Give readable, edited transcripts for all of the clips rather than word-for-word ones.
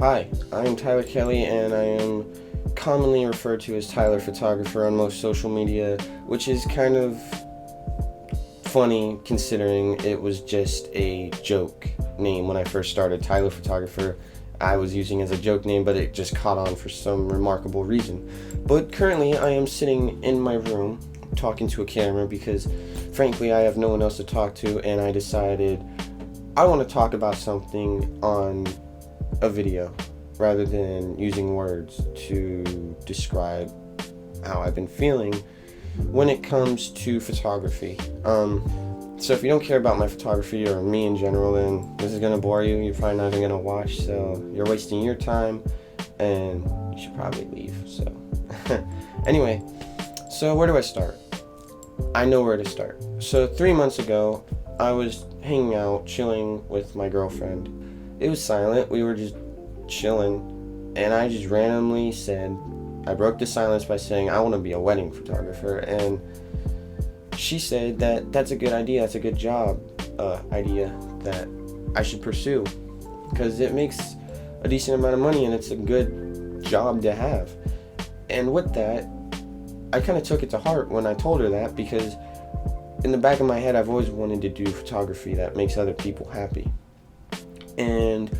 Hi, I'm Tyler Kelly, and I am commonly referred to as Tyler Photographer on most social media, which is kind of funny considering it was just a joke name when I first started. Tyler Photographer I was using as a joke name, but it just caught on for some remarkable reason. But currently I am sitting in my room talking to a camera because frankly I have no one else to talk to, and I decided I want to talk about something on a video rather than using words to describe how I've been feeling when it comes to photography. So if you don't care about my photography or me in general, then this is going to bore you. You're probably not even going to watch, so you're wasting your time and you should probably leave. So anyway, so where do I start? I know where to start. So 3 months ago, I was hanging out, chilling with my girlfriend. It was silent. We were just chilling, and I just randomly said, I broke the silence by saying, I want to be a wedding photographer. And she said that that's a good idea. That's a good job idea that I should pursue because it makes a decent amount of money and it's a good job to have. And with that, I kind of took it to heart when I told her that, because in the back of my head, I've always wanted to do photography that makes other people happy. And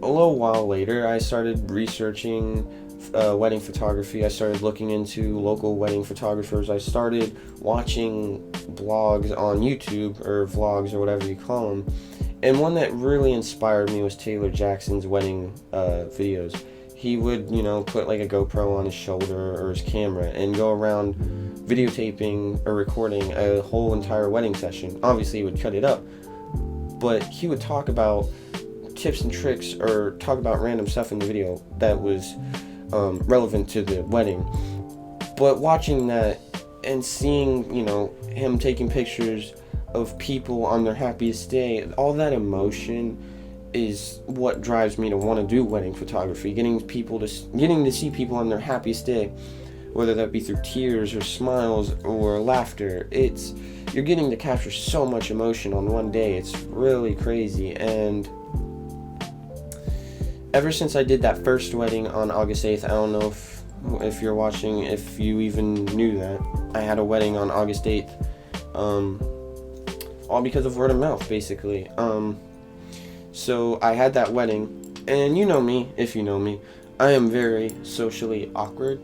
a little while later, I started researching wedding photography. I started looking into local wedding photographers. I started watching blogs on YouTube, or vlogs, or whatever you call them. And one that really inspired me was Taylor Jackson's wedding videos. He would, put like a GoPro on his shoulder or his camera and go around videotaping or recording a whole entire wedding session. Obviously, he would cut it up, but he would talk about tips and tricks or talk about random stuff in the video that was relevant to the wedding. But watching that and seeing, him taking pictures of people on their happiest day, all that emotion is what drives me to want to do wedding photography. Getting to see people on their happiest day, whether that be through tears or smiles or laughter. You're getting to capture so much emotion on one day. It's really crazy. And ever since I did that first wedding on August 8th, I don't know if you're watching, if you even knew that I had a wedding on August 8th, all because of word of mouth, basically. So I had that wedding, and you know me, if you know me, I am very socially awkward.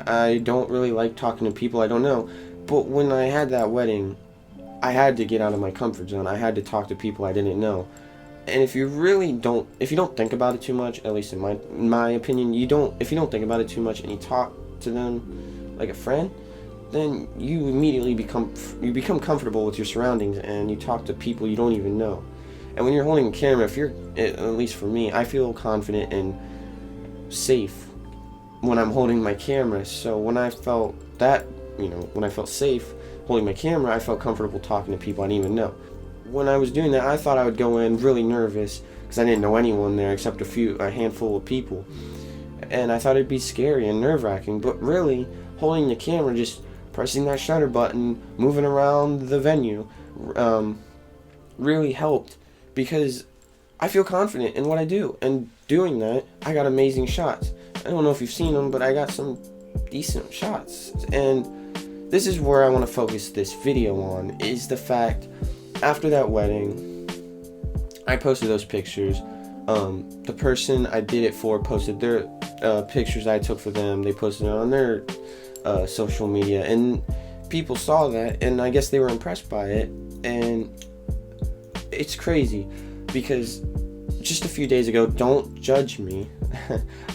I don't really like talking to people I don't know, but when I had that wedding, I had to get out of my comfort zone. I had to talk to people I didn't know. And if you don't think about it too much, at least in my opinion, if you don't think about it too much and you talk to them like a friend, then you immediately become comfortable with your surroundings and you talk to people you don't even know. And when you're holding a camera, at least for me, I feel confident and safe when I'm holding my camera. So when I felt safe holding my camera, I felt comfortable talking to people I didn't even know. When I was doing that, I thought I would go in really nervous because I didn't know anyone there except a handful of people. And I thought it'd be scary and nerve-wracking, but really, holding the camera, just pressing that shutter button, moving around the venue, really helped, because I feel confident in what I do. And doing that, I got amazing shots. I don't know if you've seen them, but I got some decent shots. And this is where I want to focus this video on, is the fact, after that wedding, I posted those pictures. The person I did it for posted their pictures I took for them. They posted it on their social media, and people saw that, and I guess they were impressed by it. And it's crazy because just a few days ago, don't judge me,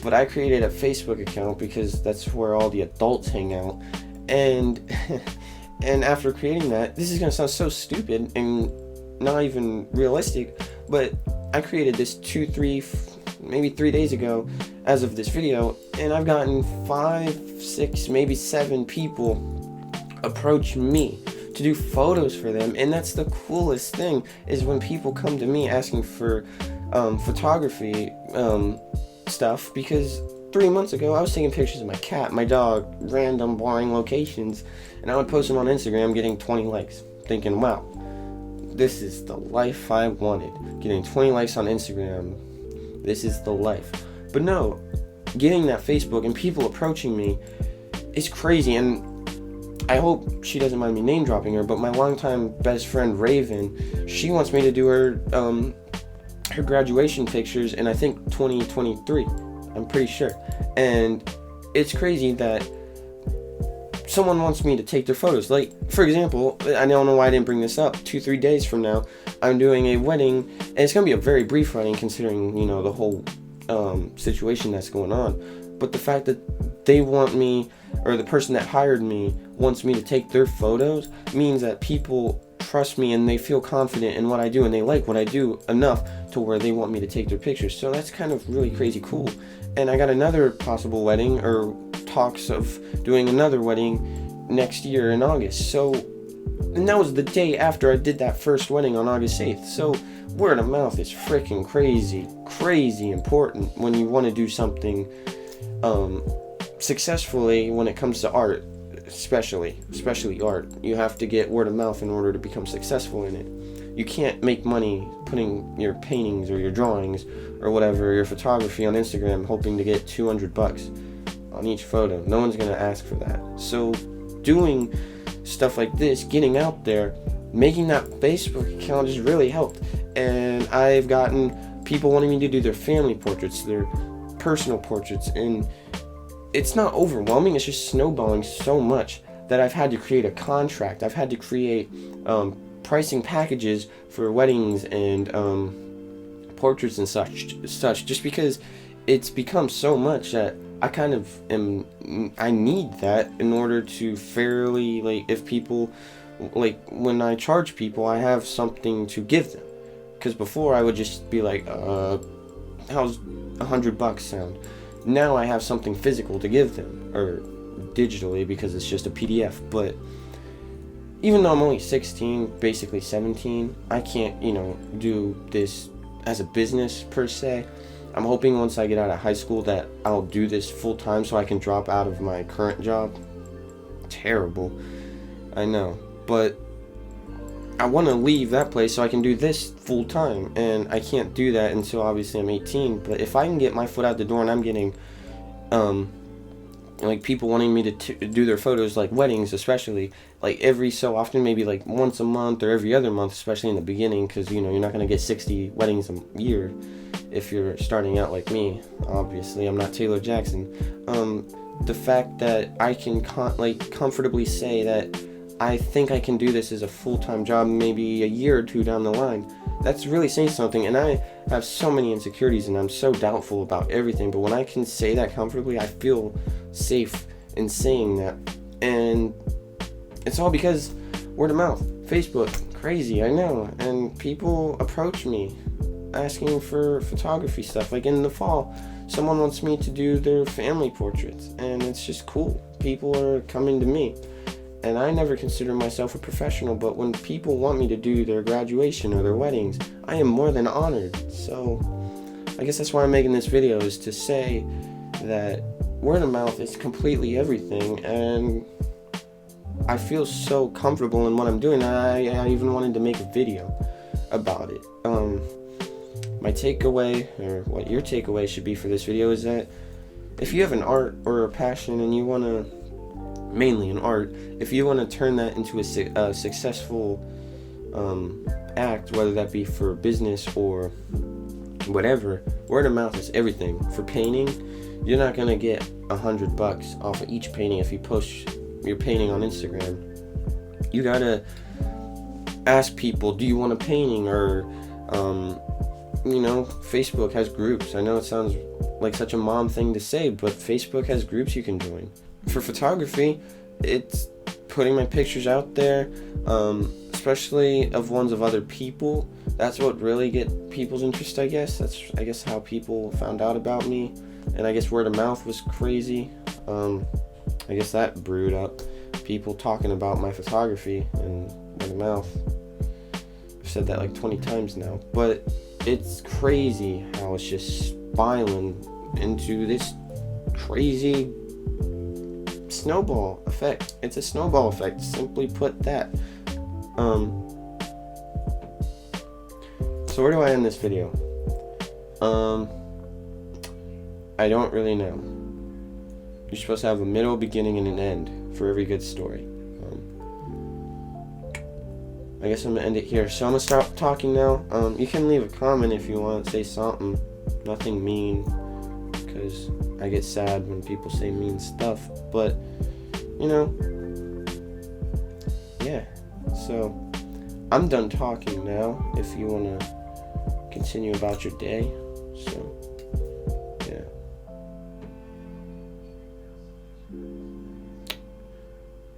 but I created a Facebook account because that's where all the adults hang out. And after creating that, this is going to sound so stupid and not even realistic, but I created this 3 days ago as of this video, and I've gotten 5, 6, maybe 7 people approach me to do photos for them. And that's the coolest thing, is when people come to me asking for photography stuff, because 3 months ago I was taking pictures of my cat, my dog, random boring locations, and I would post them on Instagram, getting 20 likes, thinking, wow, this is the life I wanted, getting 20 likes on Instagram, This is the life. But no, getting that Facebook and people approaching me is crazy. And I hope she doesn't mind me name dropping her, but my longtime best friend Raven, she wants me to do her graduation pictures in, I think, 2023. I'm pretty sure. And it's crazy that someone wants me to take their photos. Like, for example, I don't know why I didn't bring this up. 2-3 days from now, I'm doing a wedding, and it's gonna be a very brief wedding considering, you know, the whole situation that's going on. But the fact that they want me, or the person that hired me wants me to take their photos, means that people trust me and they feel confident in what I do and they like what I do enough to where they want me to take their pictures. So that's kind of really crazy cool. And I got another possible wedding, or talks of doing another wedding next year in August. So, and that was the day after I did that first wedding on August 8th. So word of mouth is freaking crazy important when you want to do something successfully when it comes to art, especially art. You have to get word of mouth in order to become successful in it. You can't make money putting your paintings or your drawings or whatever, your photography on Instagram hoping to get $200 on each photo. No one's gonna ask for that. So doing stuff like this, getting out there, making that Facebook account just really helped. And I've gotten people wanting me to do their family portraits, their personal portraits, and it's not overwhelming, it's just snowballing so much that I've had to create a contract. I've had to create pricing packages for weddings and portraits and such, just because it's become so much that I kind of I need that in order to fairly, like, if people, like, when I charge people, I have something to give them. Because before I would just be like, how's $100 sound? Now I have something physical to give them, or digitally, because it's just a PDF. But even though I'm only 16, basically 17, I can't, do this as a business per se. I'm hoping once I get out of high school that I'll do this full time so I can drop out of my current job. Terrible, I know, but I want to leave that place so I can do this full time, and I can't do that until obviously I'm 18. But if I can get my foot out the door and I'm getting like people wanting me to do their photos, like weddings especially, like every so often, maybe like once a month or every other month, especially in the beginning, because you're not going to get 60 weddings a year if you're starting out like me. Obviously I'm not Taylor Jackson. The fact that I can comfortably say that I think I can do this as a full-time job maybe a year or two down the line, that's really saying something. And I have so many insecurities and I'm so doubtful about everything, but when I can say that comfortably, I feel safe in saying that. And it's all because word of mouth, Facebook, crazy, I know. And people approach me asking for photography stuff. Like in the fall, someone wants me to do their family portraits, and it's just cool. People are coming to me. And I never consider myself a professional, but when people want me to do their graduation or their weddings, I am more than honored. So I guess that's why I'm making this video, is to say that word of mouth is completely everything, and I feel so comfortable in what I'm doing. I even wanted to make a video about it. My takeaway, or what your takeaway should be for this video, is that if you have an art or a passion and you want to, mainly in art, if you want to turn that into a successful act, whether that be for business or whatever, word of mouth is everything. For painting, you're not going to get $100 off of each painting if you post your painting on Instagram. You got to ask people, do you want a painting? Or Facebook has groups. I know it sounds like such a mom thing to say, but Facebook has groups you can join. For photography, it's putting my pictures out there, especially of ones of other people. That's what really get people's interest, I guess. That's, I guess, how people found out about me. And I guess word of mouth was crazy. I guess that brewed up people talking about my photography and word of mouth. I've said that like 20 times now. But it's crazy how it's just spiraling into this crazy snowball effect. It's a snowball effect, simply put that. So where do I end this video? I don't really know. You're supposed to have a middle, beginning, and an end for every good story. I guess I'm gonna end it here. So I'm gonna stop talking now. You can leave a comment if you want, say something. Nothing mean, because I get sad when people say mean stuff. But, you know, yeah. So I'm done talking now. If you wanna continue about your day. So, yeah.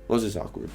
Was this awkward?